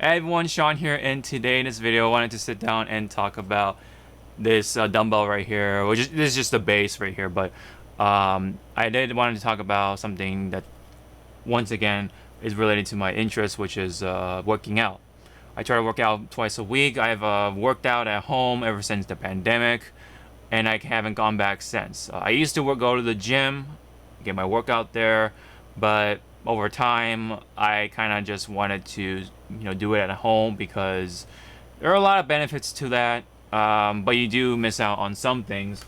Hey everyone, Sean here, and today in this video I wanted to sit down and talk about this dumbbell right here, which is, this is just the base right here, but I did wanted to talk about something that once again is related to my interest, which is working out. I try to work out twice a week. I've worked out at home ever since the pandemic, and I haven't gone back since. I used to go to the gym, get my workout there, but over time I kind of just wanted to do it at home because there are a lot of benefits to that, but you do miss out on some things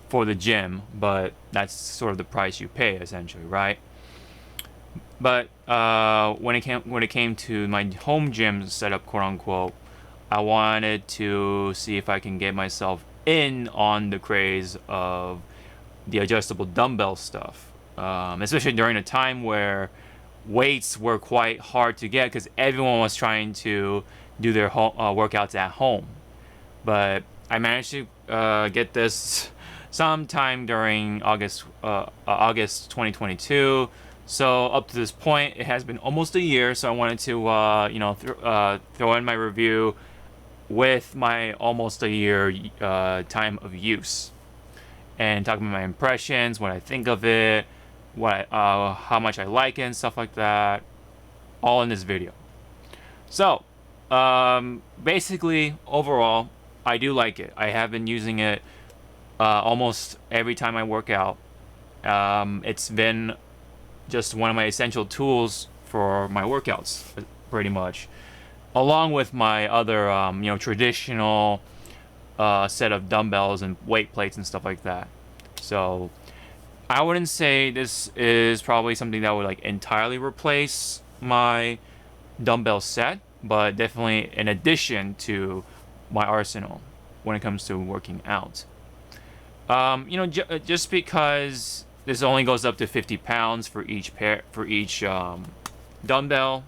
for the gym, but that's sort of the price you pay essentially, right? But when it came to my home gym setup, quote unquote, I wanted to see if I can get myself in on the craze of the adjustable dumbbell stuff, especially during a time where weights were quite hard to get because everyone was trying to do their workouts at home. But I managed to get this sometime during August 2022. So up to this point, it has been almost a year. So I wanted to throw in my review with my almost a year time of use and talk about my impressions, what I think of it, how much I like it, and stuff like that, all in this video. So basically, overall, I do like it. I have been using it almost every time I work out. It's been just one of my essential tools for my workouts, pretty much, along with my other traditional set of dumbbells and weight plates and stuff like that. So I wouldn't say this is probably something that would like entirely replace my dumbbell set, but definitely an addition to my arsenal when it comes to working out. Just because this only goes up to 50 pounds for each dumbbell,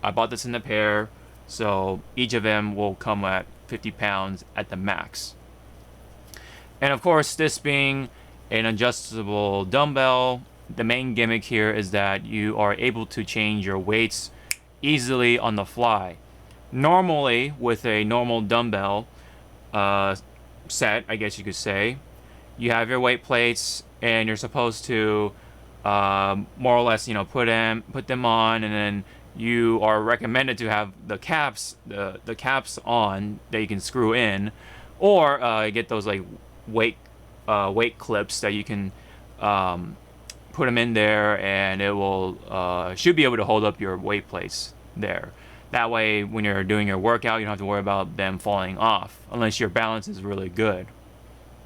I bought this in a pair, so each of them will come at 50 pounds at the max. And of course, this being an adjustable dumbbell, the main gimmick here is that you are able to change your weights easily on the fly. Normally, with a normal dumbbell set, I guess you could say, you have your weight plates and you're supposed to more or less put them on, and then you are recommended to have the caps on that you can screw in, or get those like weight clips that you can put them in there, and it will should be able to hold up your weight plates there. That way, when you're doing your workout, you don't have to worry about them falling off unless your balance is really good.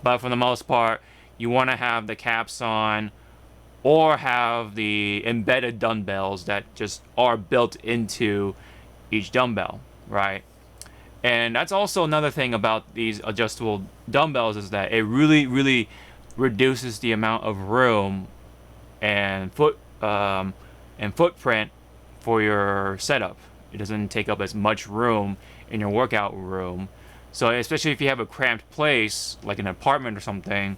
But for the most part, you want to have the caps on, or have the embedded dumbbells that just are built into each dumbbell, right? And that's also another thing about these adjustable dumbbells, is that it really reduces the amount of room and footprint for your setup. It doesn't take up as much room in your workout room. So especially if you have a cramped place, like an apartment or something,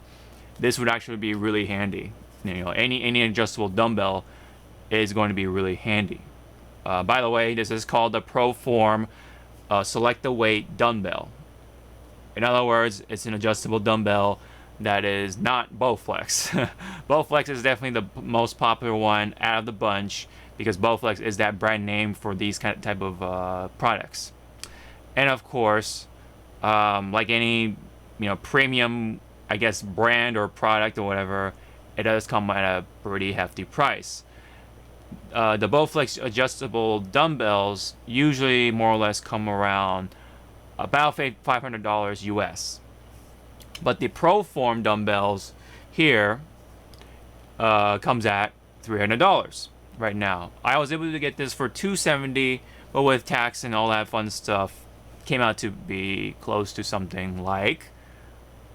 this would actually be really handy. Any adjustable dumbbell is going to be really handy. By the way, this is called the ProForm Select the Weight Dumbbell. In other words, it's an adjustable dumbbell that is not Bowflex. Bowflex is definitely the most popular one out of the bunch, because Bowflex is that brand name for these type of products. And of course, like any premium, I guess, brand or product or whatever, it does come at a pretty hefty price. The Bowflex adjustable dumbbells usually more or less come around about $500 US. But the ProForm dumbbells here comes at $300 right now. I was able to get this for $270, but with tax and all that fun stuff, came out to be close to something like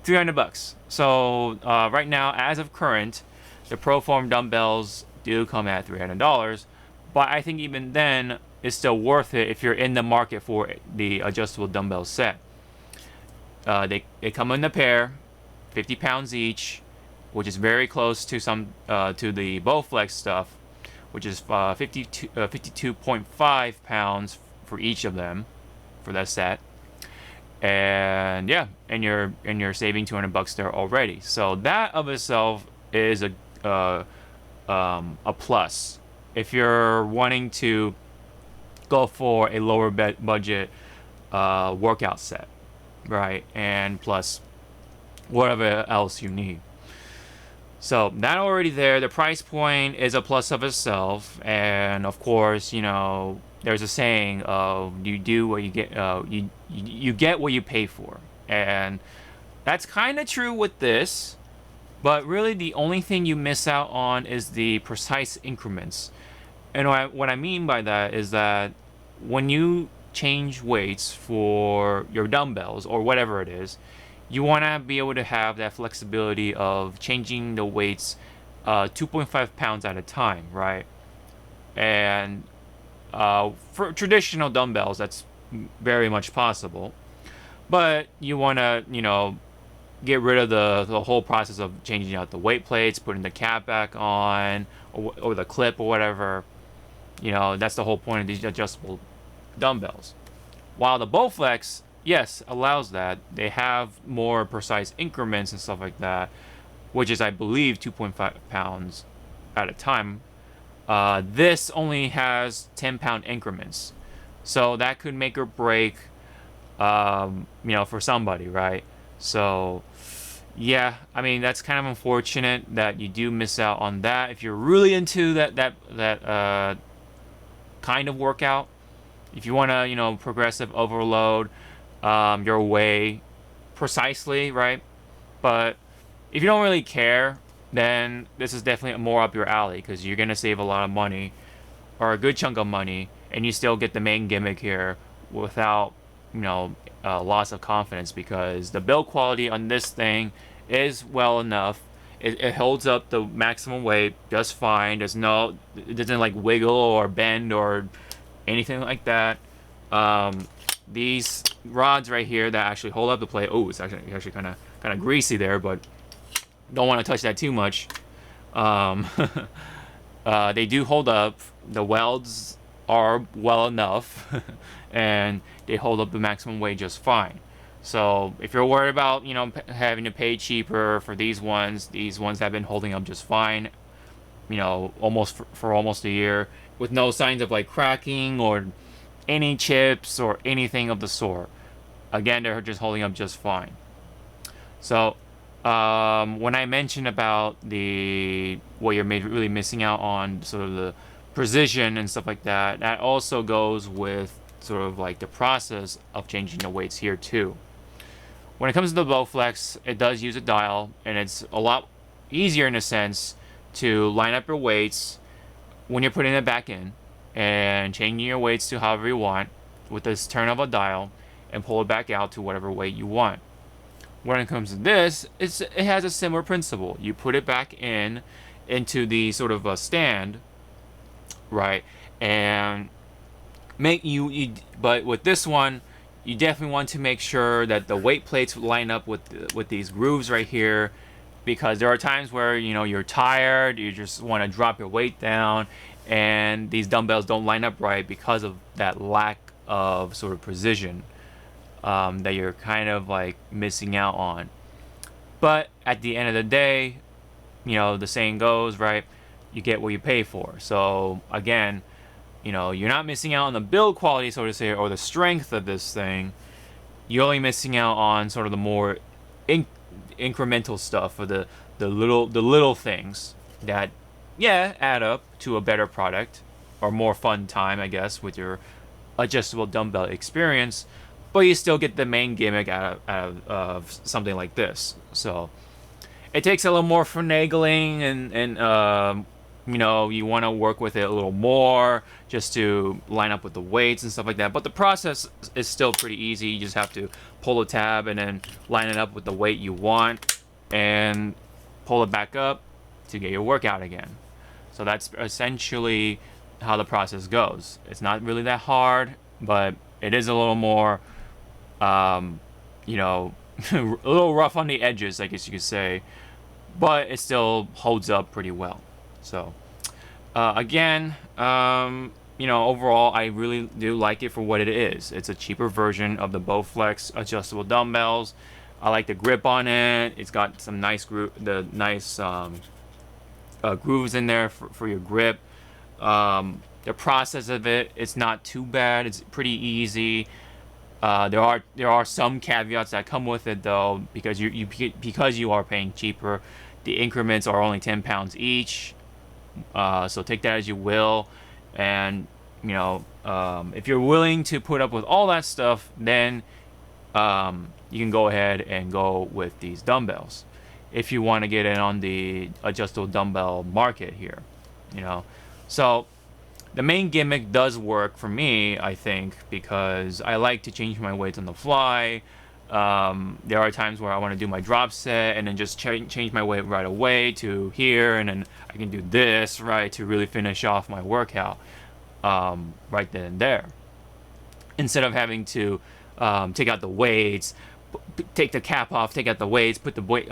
$300. So right now, as of current, the ProForm dumbbells do come at $300, but I think even then it's still worth it if you're in the market for the adjustable dumbbell set. They come in a pair, 50 pounds each, which is very close to to the Bowflex stuff, which is 52.5 pounds for each of them for that set. And yeah, and you're saving $200 there already. So that of itself is a plus. If you're wanting to go for a lower budget workout set, right? And plus whatever else you need. So that already there. The price point is a plus of itself, and of course, you know, there's a saying of you do what you get. You get what you pay for, and that's kind of true with this. But really, the only thing you miss out on is the precise increments. And what I mean by that is that when you change weights for your dumbbells or whatever it is, you want to be able to have that flexibility of changing the weights 2.5 pounds at a time, right? And for traditional dumbbells, that's very much possible. But you want to, you know, get rid of the whole process of changing out the weight plates, putting the cap back on, or the clip or whatever. You know, that's the whole point of these adjustable dumbbells. While the Bowflex, yes, allows that. They have more precise increments and stuff like that, which is, I believe, 2.5 pounds at a time. This only has 10-pound increments. So that could make or break, you know, for somebody, right? So, yeah, I mean, that's kind of unfortunate that you do miss out on that. If you're really into that kind of workout, if you want to, you know, progressive overload your way precisely, right? But if you don't really care, then this is definitely more up your alley, because you're going to save a lot of money, or a good chunk of money, and you still get the main gimmick here without, you know, loss of confidence, because the build quality on this thing is well enough. It holds up the maximum weight just fine. It doesn't like wiggle or bend or anything like that. These rods right here that actually hold up the plate. Oh, it's actually kind of greasy there, but don't want to touch that too much. They do hold up. The welds are well enough, and they hold up the maximum weight just fine. So if you're worried about, you know, having to pay cheaper for these ones have been holding up just fine, you know, almost for almost a year, with no signs of like cracking or any chips or anything of the sort. Again, they're just holding up just fine. So when I mentioned about what you're really missing out on, sort of the precision and stuff like that, that also goes with sort of like the process of changing the weights here too. When it comes to the Bowflex, it does use a dial, and it's a lot easier in a sense to line up your weights when you're putting it back in and changing your weights to however you want with this turn of a dial, and pull it back out to whatever weight you want. When it comes to this, it has a similar principle. You put it back into the sort of a stand, right? And but with this one, you definitely want to make sure that the weight plates line up with these grooves right here, because there are times where, you know, you're tired, you just want to drop your weight down, and these dumbbells don't line up right because of that lack of sort of precision that you're kind of like missing out on. But at the end of the day, you know, the saying goes, right, you get what you pay for. So again, you know, you're not missing out on the build quality, so to say, or the strength of this thing. You're only missing out on sort of the more incremental stuff, or the little things that, yeah, add up to a better product or more fun time, I guess, with your adjustable dumbbell experience. But you still get the main gimmick out of something like this. So it takes a little more finagling, and you know, you want to work with it a little more just to line up with the weights and stuff like that. But the process is still pretty easy. You just have to pull the tab and then line it up with the weight you want, and pull it back up to get your workout again. So that's essentially how the process goes. It's not really that hard, but it is a little more, you know, a little rough on the edges, I guess you could say, but it still holds up pretty well. So again, overall, I really do like it for what it is. It's a cheaper version of the Bowflex adjustable dumbbells. I like the grip on it. It's got some nice grooves in there for your grip. The process of it's not too bad. It's pretty easy. There are some caveats that come with it though, because you are paying cheaper. The increments are only 10 pounds each, so take that as you will. And if you're willing to put up with all that stuff, then you can go ahead and go with these dumbbells if you want to get in on the adjustable dumbbell market here. So the main gimmick does work for me, I think, because I like to change my weights on the fly. There are times where I want to do my drop set and then just change my weight right away to here, and then I can do this right to really finish off my workout right then and there, instead of having to take out the weights, take the cap off, take out the weights, put the weight,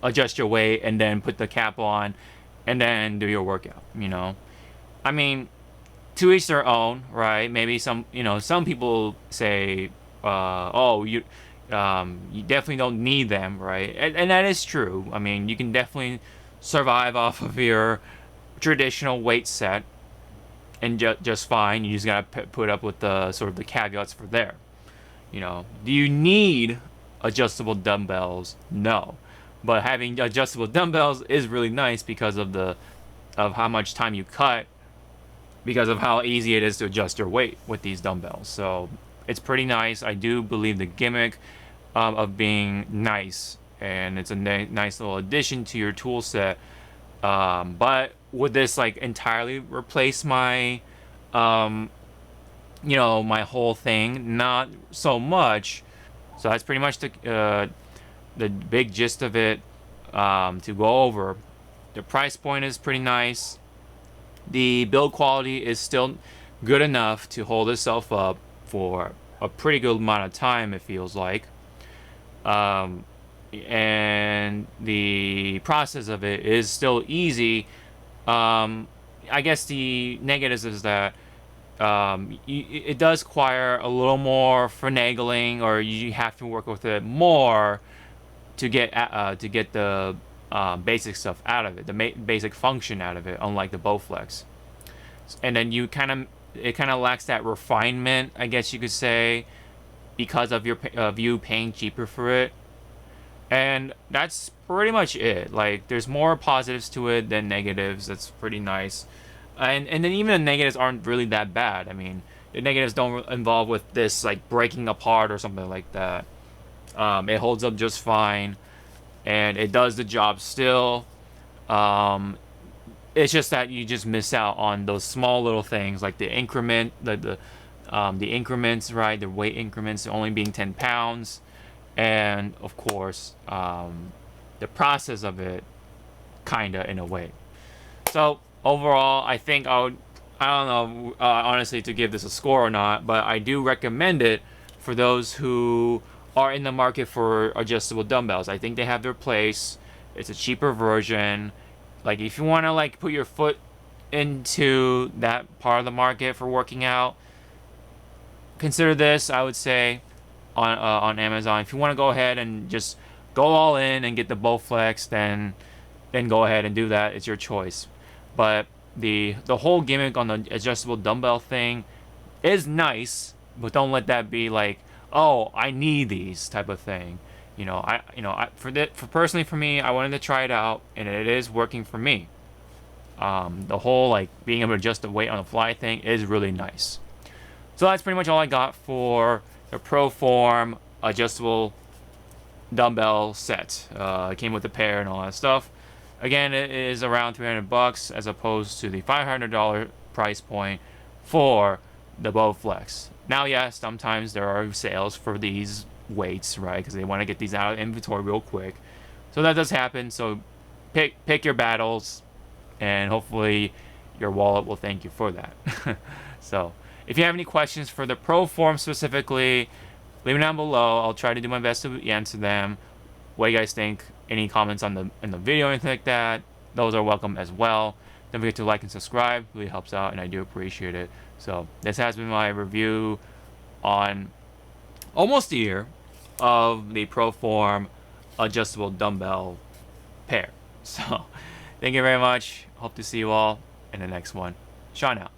adjust your weight, and then put the cap on, and then do your workout. I mean, to each their own, right? Maybe some people say, you definitely don't need them, right? And that is true. I mean, you can definitely survive off of your traditional weight set and just fine. You just gotta put up with the sort of the caveats for there. Do you need adjustable dumbbells? No, but having adjustable dumbbells is really nice because of how much time you cut, because of how easy it is to adjust your weight with these dumbbells. So it's pretty nice. I do believe the gimmick of being nice, and it's a nice little addition to your tool set. But would this entirely replace my my whole thing? Not so much. So that's pretty much the big gist of it to go over. The price point is pretty nice. The build quality is still good enough to hold itself up for a pretty good amount of time, it feels like. And the process of it is still easy. I guess the negatives is that it does require a little more finagling, or you have to work with it more to get the basic stuff out of it, the basic function out of it, unlike the Bowflex. And then it kind of lacks that refinement, I guess you could say, because of you paying cheaper for it. And that's pretty much it. There's more positives to it than negatives. That's pretty nice. And then even the negatives aren't really that bad. I mean, the negatives don't involve with this breaking apart or something like that. It holds up just fine, and it does the job still. It's just that you just miss out on those small little things, like the increments, right? The weight increments only being 10 pounds, and of course, the process of it, kinda in a way. So overall, I think I don't know, honestly, to give this a score or not, but I do recommend it for those who are in the market for adjustable dumbbells. I think they have their place. It's a cheaper version. If you want to put your foot into that part of the market for working out, consider this, I would say, on Amazon. If you want to go ahead and just go all in and get the Bowflex, then go ahead and do that. It's your choice. But the whole gimmick on the adjustable dumbbell thing is nice, but don't let that be oh, I need these type of thing. Personally for me, I wanted to try it out, and it is working for me. The whole being able to adjust the weight on the fly thing is really nice. So that's pretty much all I got for the ProForm adjustable dumbbell set. It came with a pair and all that stuff. Again, it is around $300 as opposed to the $500 price point for the Bowflex. Now, yes, sometimes there are sales for these weights, right? Because they want to get these out of inventory real quick. So that does happen. So pick your battles, and hopefully your wallet will thank you for that. So if you have any questions for the ProForm specifically, leave them down below. I'll try to do my best to answer them. What do you guys think? Any comments in the video or anything like that, those are welcome as well. Don't forget to like and subscribe. It really helps out, and I do appreciate it. So this has been my review on almost a year of the ProForm adjustable dumbbell pair. So thank you very much. Hope to see you all in the next one. Sean out.